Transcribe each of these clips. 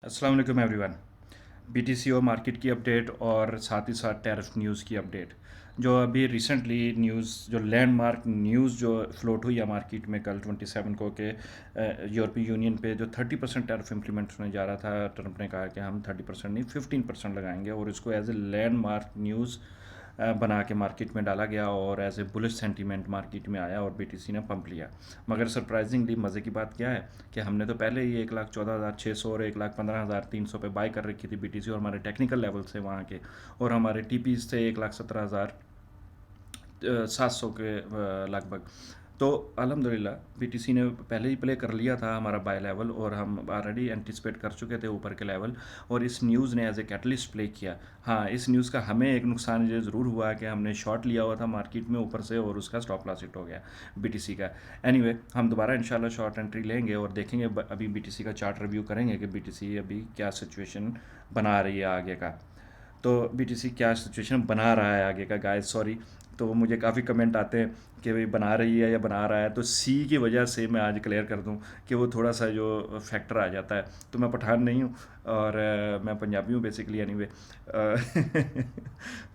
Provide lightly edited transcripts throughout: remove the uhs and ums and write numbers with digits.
अस्सलाम वालेकुम everyone. BTC और मार्केट की अपडेट और साथ ही साथ टैरिफ न्यूज़ की अपडेट जो अभी रिसेंटली न्यूज़ जो लैंडमार्क न्यूज़ जो फ्लोट हुई है मार्केट में कल 27 को के यूरोपीय यूनियन पे जो 30% टैरिफ इम्प्लीमेंट होने जा रहा था। ट्रंप ने कहा कि हम 30% नहीं 15% लगाएंगे और इसको एज ए लैंडमार्क न्यूज़ बना के मार्केट में डाला गया और as a bullish sentiment market में आया और बीटीसी ने पंप लिया। मगर सरप्राइजिंगली मज़े की बात क्या है कि हमने तो पहले ही 1,14,600 और 1,15,300 पे बाय कर रखी थी बीटीसी और हमारे टेक्निकल लेवल से वहाँ के, और हमारे टीपीज थे 1,17,700 के लगभग। तो अल्हम्दुलिल्लाह बीटीसी ने पहले ही प्ले कर लिया था हमारा बाय लेवल और हम ऑलरेडी एंटिसिपेट कर चुके थे ऊपर के लेवल, और इस न्यूज़ ने एज ए कैटलिस्ट प्ले किया। हाँ, इस न्यूज़ का हमें एक नुकसान ये ज़रूर हुआ कि हमने शॉर्ट लिया हुआ था मार्केट में ऊपर से और उसका स्टॉप लॉस हिट हो गया बीटीसी का। एनीवे हम दोबारा इंशाल्लाह शॉर्ट एंट्री लेंगे और देखेंगे अभी बीटीसी का चार्ट रिव्यू करेंगे कि बीटीसी अभी क्या सिचुएशन बना रही है आगे का। तो बीटीसी क्या सिचुएशन बना रहा है आगे का गाइस, सॉरी। तो मुझे काफ़ी कमेंट आते हैं कि भाई बना रही है या बना रहा है, तो सी की वजह से मैं आज क्लियर कर दूं कि वो थोड़ा सा जो फैक्टर आ जाता है। तो मैं पठान नहीं हूँ और मैं पंजाबी हूँ बेसिकली। एनीवे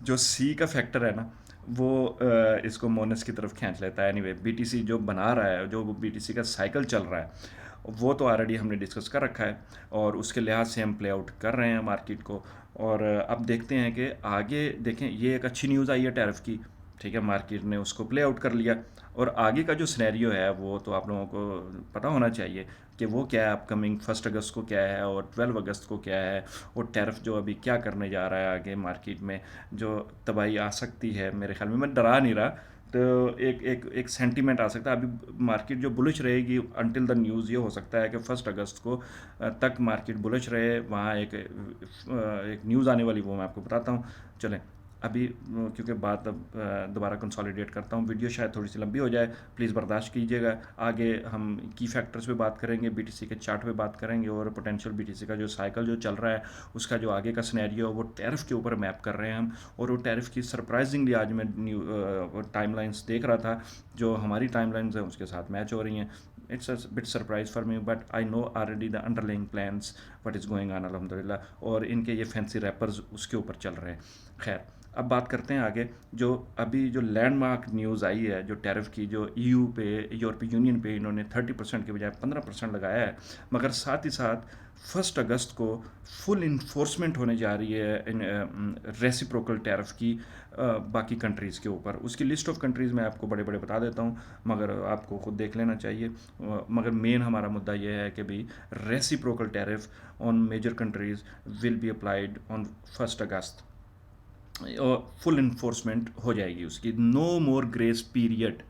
जो सी का फैक्टर है ना वो इसको मोनस की तरफ खींच लेता है। एनीवे बीटीसी जो बना रहा है, जो बीटीसी का साइकिल चल रहा है, वो तो ऑलरेडी हमने डिस्कस कर रखा है और उसके लिहाज से हम प्ले आउट कर रहे हैं मार्केट को। और अब देखते हैं कि आगे देखें, ये एक अच्छी न्यूज़ आई है टैरिफ की, ठीक है, मार्केट ने उसको प्ले आउट कर लिया। और आगे का जो सिनेरियो है वो तो आप लोगों को पता होना चाहिए कि वो क्या है, अपकमिंग 1 अगस्त को क्या है और 12 अगस्त को क्या है, और टैरिफ जो अभी क्या करने जा रहा है आगे मार्केट में, जो तबाही आ सकती है। मेरे ख्याल में मैं डरा नहीं रहा, तो एक सेंटीमेंट आ सकता है अभी मार्केट जो बुलिश रहेगी अनटिल द न्यूज़। ये हो सकता है कि 1 अगस्त को तक मार्केट बुलिश रहे। वहाँ एक न्यूज़ आने वाली, वो मैं आपको बताता हूँ। चलें अभी क्योंकि बात अब दोबारा कंसोलिडेट करता हूँ, वीडियो शायद थोड़ी सी लंबी हो जाए, प्लीज़ बर्दाश्त कीजिएगा। आगे हम की फैक्टर्स पे बात करेंगे, बीटीसी के चार्ट पे बात करेंगे और पोटेंशियल बीटीसी का जो साइकिल जो चल रहा है उसका जो आगे का सिनेरियो है वो टैरिफ के ऊपर मैप कर रहे हैं हम। और वो टैरिफ की सरप्राइजिंगली आज मैं न्यू टाइमलाइंस देख रहा था, जो हमारी टाइमलाइंस हैं उसके साथ मैच हो रही हैं। It's a bit surprise for me but I know already the underlying plans what is going on अल्हम्दुलिल्लाह, और इनके ये फैंसी रैपर्स उसके ऊपर चल रहे हैं। खैर, अब बात करते हैं आगे। जो अभी जो लैंडमार्क न्यूज़ आई है जो टैरिफ की, जो ईयू पे, यूरोपीय यूनियन पे इन्होंने 30% के बजाय 15% लगाया है, मगर साथ ही साथ 1 अगस्त को फुल इन्फोर्समेंट होने जा रही है इन रेसिप्रोकल टैरिफ की बाकी कंट्रीज़ के ऊपर। उसकी लिस्ट ऑफ कंट्रीज़ मैं आपको बड़े बड़े बता देता हूँ, मगर आपको खुद देख लेना चाहिए। मगर मेन हमारा मुद्दा यह है कि भाई reciprocal tariff on major countries will be applied on 1 अगस्त। फुल इन्फोर्समेंट हो जाएगी उसकी, नो मोर ग्रेस पीरियड,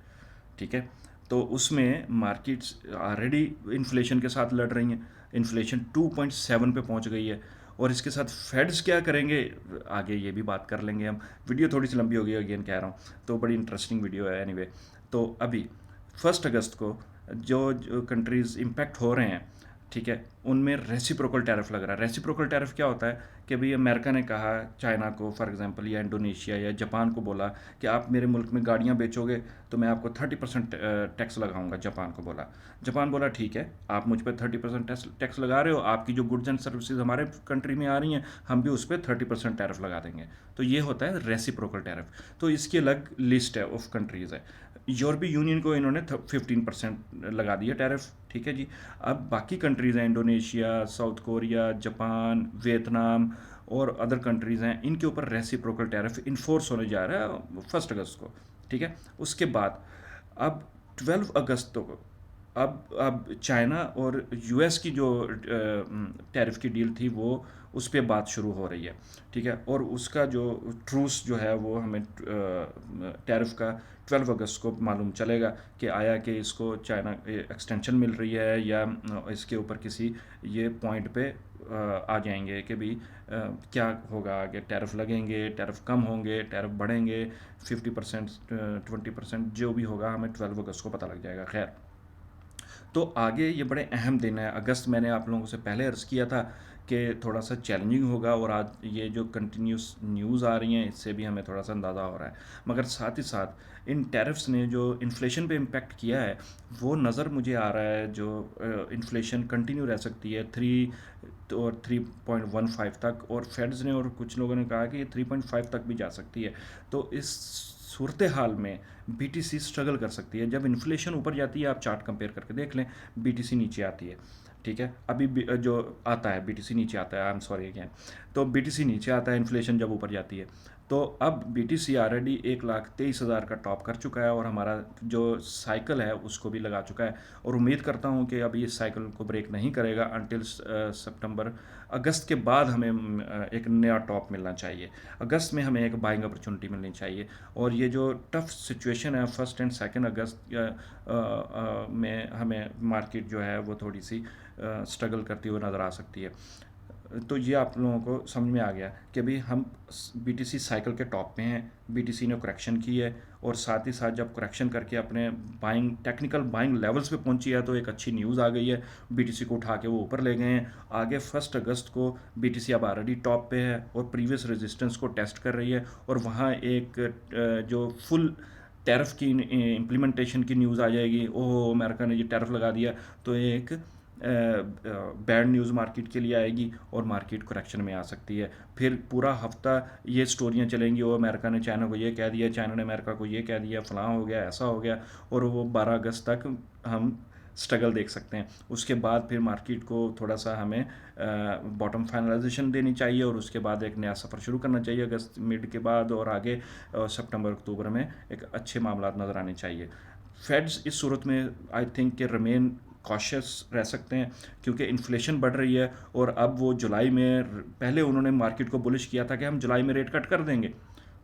ठीक है। तो उसमें मार्केट्स ऑलरेडी इन्फ्लेशन के साथ लड़ रही हैं। इन्फ्लेशन 2.7 पे पहुंच गई है और इसके साथ फेड्स क्या करेंगे आगे ये भी बात कर लेंगे हम। वीडियो थोड़ी सी लंबी हो गई, अगेन कह रहा हूँ, तो बड़ी इंटरेस्टिंग वीडियो है। एनीवे, तो अभी 1 अगस्त को जो कंट्रीज़ इम्पेक्ट हो रहे हैं, ठीक है, उनमें रेसिप्रोकल टैरिफ लग रहा है। रेसिप्रोकल टैरिफ क्या होता है कि भाई अमेरिका ने कहा चाइना को फॉर एग्जांपल, या इंडोनेशिया या जापान को बोला कि आप मेरे मुल्क में गाड़ियाँ बेचोगे तो मैं आपको 30% टैक्स लगाऊंगा। जापान को बोला, जापान बोला ठीक है, आप मुझ पर 30% टैक्स लगा रहे हो, आपकी जो गुड्स एंड सर्विसेज हमारे कंट्री में आ रही हैं हम भी उस पर 30% टैरिफ लगा देंगे। तो ये होता है रेसिप्रोकल टैरिफ। तो इसकी अलग लिस्ट है ऑफ कंट्रीज़ है। यूरोपीय यूनियन को इन्होंने 15% लगा दिया टैरिफ, ठीक है जी। अब बाकी कंट्रीज़ हैं, Indonesia, south Korea, Japan, Vietnam और अदर कंट्रीज़ हैं, इनके ऊपर रेसिप्रोकल टैरिफ इन्फोर्स होने जा रहा है 1 अगस्त को, ठीक है। उसके बाद अब 12 अगस्त को अब चाइना और यूएस की जो टैरिफ की डील थी वो उस पर बात शुरू हो रही है, ठीक है। और उसका जो ट्रूस जो है वो हमें टैरिफ का 12 अगस्त को मालूम चलेगा कि आया कि इसको चाइना एक्सटेंशन मिल रही है या इसके ऊपर किसी ये पॉइंट पे आ जाएंगे कि भाई क्या होगा आगे, टैरिफ लगेंगे, टैरिफ कम होंगे, टैरिफ बढ़ेंगे, 50% 20% जो भी होगा हमें 12 अगस्त को पता लग जाएगा। खैर, तो आगे ये बड़े अहम दिन है। अगस्त मैंने आप लोगों से पहले अर्ज़ किया था कि थोड़ा सा चैलेंजिंग होगा, और आज ये जो कंटिन्यूस न्यूज़ आ रही हैं इससे भी हमें थोड़ा सा अंदाज़ा हो रहा है। मगर साथ ही साथ इन टैरिफ्स ने जो इन्फ्लेशन पे इम्पैक्ट किया है वो नज़र मुझे आ रहा है, जो इन्फ्लेशन कंटिन्यू रह सकती है 3 और 3.15 तक, और फेड्स ने और कुछ लोगों ने कहा कि ये 3.5 तक भी जा सकती है। तो इस सूरत हाल में बीटीसी स्ट्रगल कर सकती है। जब इन्फ्लेशन ऊपर जाती है, आप चार्ट कंपेयर करके देख लें, बीटीसी नीचे आती है। ठीक है, अभी जो आता है बीटीसी नीचे आता है, आई एम सॉरी अगेन। तो बीटीसी नीचे आता है इन्फ्लेशन जब ऊपर जाती है। तो अब बीटीसी ऑलरेडी 1,23,000 का टॉप कर चुका है, और हमारा जो साइकिल है उसको भी लगा चुका है, और उम्मीद करता हूँ कि अभी इस साइकिल को ब्रेक नहीं करेगा अनटिल सितंबर अगस्त के बाद। हमें एक नया टॉप मिलना चाहिए, अगस्त में हमें एक बाइंग अपॉर्चुनिटी मिलनी चाहिए। और ये जो टफ सिचुएशन है 1 एंड 2 अगस्त में हमें मार्केट जो है वो थोड़ी सी स्ट्रगल करती हुई नज़र आ सकती है। तो ये आप लोगों को समझ में आ गया कि अभी हम बीटीसी साइकिल के टॉप पे हैं, बीटीसी ने करेक्शन की है, और साथ ही साथ जब करेक्शन करके अपने बाइंग टेक्निकल बाइंग लेवल्स पे पहुंची है तो एक अच्छी न्यूज़ आ गई है, बीटीसी को उठा के वो ऊपर ले गए हैं। आगे 1 अगस्त को बीटीसी अब ऑलरेडी टॉप पे है और प्रीवियस रेजिस्टेंस को टेस्ट कर रही है, और वहाँ एक जो फुल टैरिफ की इम्प्लीमेंटेशन की न्यूज़ आ जाएगी, ओह अमेरिका ने ये टैरिफ लगा दिया, तो एक बैड न्यूज़ मार्केट के लिए आएगी और मार्केट करेक्शन में आ सकती है। फिर पूरा हफ्ता ये स्टोरियाँ चलेंगी, वो अमेरिका ने चाइना को ये कह दिया, चाइना ने अमेरिका को ये कह दिया, फलां हो गया, ऐसा हो गया, और वो 12 अगस्त तक हम स्ट्रगल देख सकते हैं। उसके बाद फिर मार्केट को थोड़ा सा हमें बॉटम फाइनलाइजेशन देनी चाहिए, और उसके बाद एक नया सफ़र शुरू करना चाहिए अगस्त मिड के बाद, और आगे सितंबर अक्टूबर में एक अच्छे मामला नज़र आने चाहिए। फेड्स इस सूरत में आई थिंक के रिमेन कॉशियस रह सकते हैं, क्योंकि इन्फ्लेशन बढ़ रही है, और अब वो जुलाई में, पहले उन्होंने मार्केट को बुलिश किया था कि हम जुलाई में रेट कट कर देंगे,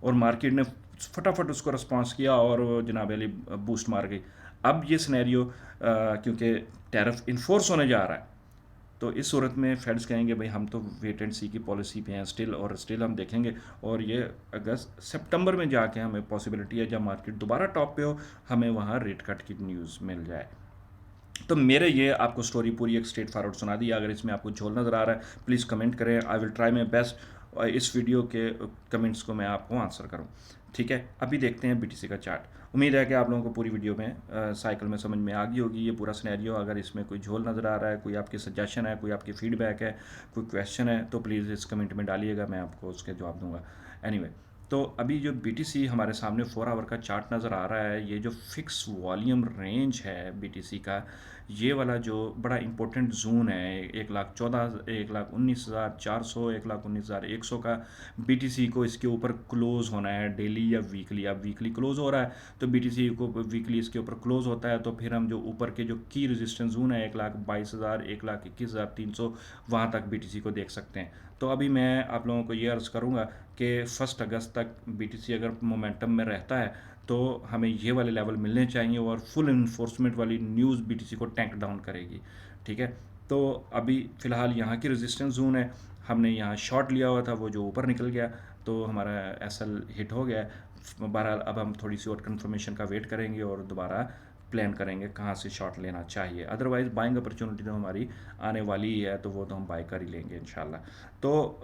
और मार्केट ने फटाफट उसको रिस्पांस किया और जनाब अली बूस्ट मार गई। अब ये सिनेरियो क्योंकि टैरिफ इन्फोर्स होने जा रहा है, तो इस सूरत में फेड्स कहेंगे भाई हम तो वेट एंड सी की पॉलिसी पे हैं स्टिल, और स्टिल हम देखेंगे, और ये अगस्त सितंबर में जाके हमें पॉसिबिलिटी है जब मार्केट दोबारा टॉप पे हो, हमें वहाँ रेट कट की न्यूज़ मिल जाए। तो मेरे ये आपको स्टोरी पूरी एक स्ट्रेट फॉरवर्ड सुना दी। अगर इसमें आपको झोल नज़र आ रहा है प्लीज़ कमेंट करें, I will try my best इस वीडियो के कमेंट्स को मैं आपको आंसर करूं। ठीक है, अभी देखते हैं बीटीसी का चार्ट। उम्मीद है कि आप लोगों को पूरी वीडियो में साइकिल में समझ में आ गई होगी ये पूरा सिनेरियो। अगर इसमें कोई झोल नज़र आ रहा है, कोई आपकी सजेशन है, कोई आपकी फीडबैक है, कोई क्वेश्चन है, तो प्लीज़ इस कमेंट में डालिएगा, मैं आपको उसके जवाब दूंगा। एनीवे, तो अभी जो बीटीसी हमारे सामने 4 आवर का चार्ट नज़र आ रहा है, ये जो फिक्स वॉल्यूम रेंज है बीटीसी का, ये वाला जो बड़ा इंपॉर्टेंट जोन है 1,19,400 1,19,100 का, बीटीसी को इसके ऊपर क्लोज होना है डेली या वीकली। अब वीकली क्लोज हो रहा है तो बीटीसी को वीकली इसके ऊपर क्लोज होता है, तो फिर हम जो ऊपर के जो की रेजिस्टेंस जोन है 1,22,000 1,21,300 वहाँ तक बीटीसी को देख सकते हैं। तो अभी मैं आप लोगों को ये अर्ज़ करूँगा कि 1 अगस्त तक बीटीसी अगर मोमेंटम में रहता है तो हमें ये वाले लेवल मिलने चाहिए, और फुल इन्फोर्समेंट वाली न्यूज़ बीटीसी को टैंक डाउन करेगी। ठीक है, तो अभी फ़िलहाल यहाँ की रेजिस्टेंस जोन है, हमने यहाँ शॉर्ट लिया हुआ था, वो जो ऊपर निकल गया तो हमारा एसएल हिट हो गया। बहरहाल अब हम थोड़ी सी और कंफर्मेशन का वेट करेंगे और दोबारा प्लान करेंगे कहाँ से शॉर्ट लेना चाहिए। अदरवाइज़ बाइंग अपॉर्चुनिटी तो हमारी आने वाली ही है, तो वो तो हम बाय कर ही लेंगे इंशाल्लाह। तो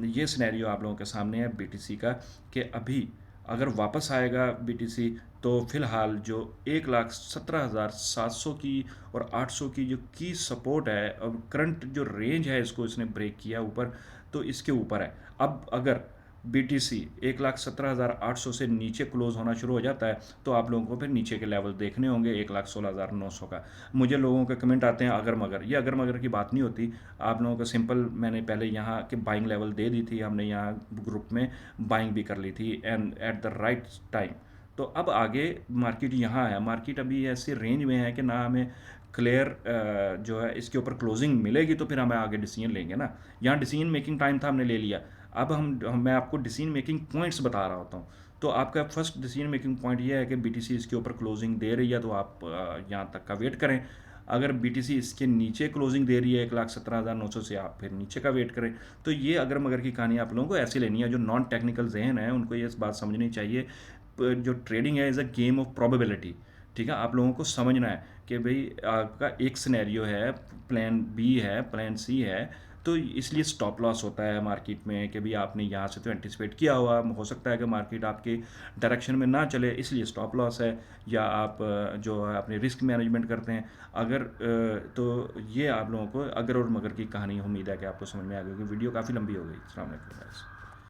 ये सिनेरियो आप लोगों के सामने है बीटीसी का, कि अभी अगर वापस आएगा बीटीसी तो फ़िलहाल जो 1,17,700 की और 800 की जो की सपोर्ट है, अब करंट जो रेंज है इसको इसने ब्रेक किया ऊपर, तो इसके ऊपर है। अब अगर बीटीसी 1,17,800 से नीचे क्लोज होना शुरू हो जाता है तो आप लोगों को फिर नीचे के लेवल देखने होंगे 1,16,900 का। मुझे लोगों के कमेंट आते हैं अगर मगर, ये अगर मगर की बात नहीं होती। आप लोगों को सिंपल मैंने पहले यहाँ के बाइंग लेवल दे दी थी, हमने यहाँ ग्रुप में बाइंग भी कर ली थी and at the right time. तो अब आगे मार्केट यहाँ है, मार्केट अभी ऐसे रेंज में है कि ना हमें क्लियर जो है इसके ऊपर क्लोजिंग मिलेगी तो फिर हमें आगे डिसीजन लेंगे ना। यहाँ डिसीजन मेकिंग टाइम था, हमने ले लिया। अब मैं आपको डिसीजन मेकिंग पॉइंट्स बता रहा होता हूँ। तो आपका फर्स्ट डिसीजन मेकिंग पॉइंट ये है कि बीटीसी इसके ऊपर क्लोजिंग दे रही है तो आप यहाँ तक का वेट करें। अगर बीटीसी इसके नीचे क्लोजिंग दे रही है 1,17,900 से, आप फिर नीचे का वेट करें। तो ये अगर मगर की कहानी आप लोगों को ऐसी लेनी है। जो नॉन टेक्निकल जहन है उनको ये बात समझनी चाहिए, जो ट्रेडिंग है is a game of probability. ठीक है, आप लोगों को समझना है कि भाई आपका एक सिनेरियो है, प्लान बी है, प्लान सी है, तो इसलिए स्टॉप लॉस होता है मार्केट में कि भाई आपने यहाँ से तो एंटिसिपेट किया हुआ, हो सकता है कि मार्केट आपके डायरेक्शन में ना चले, इसलिए स्टॉप लॉस है। या आप जो है अपने रिस्क मैनेजमेंट करते हैं। अगर तो ये आप लोगों को अगर और मगर की कहानी, उम्मीद है कि आपको समझ में आ गई, क्योंकि वीडियो काफ़ी लंबी हो गई। अस्सलाम वालेकुम गाइस।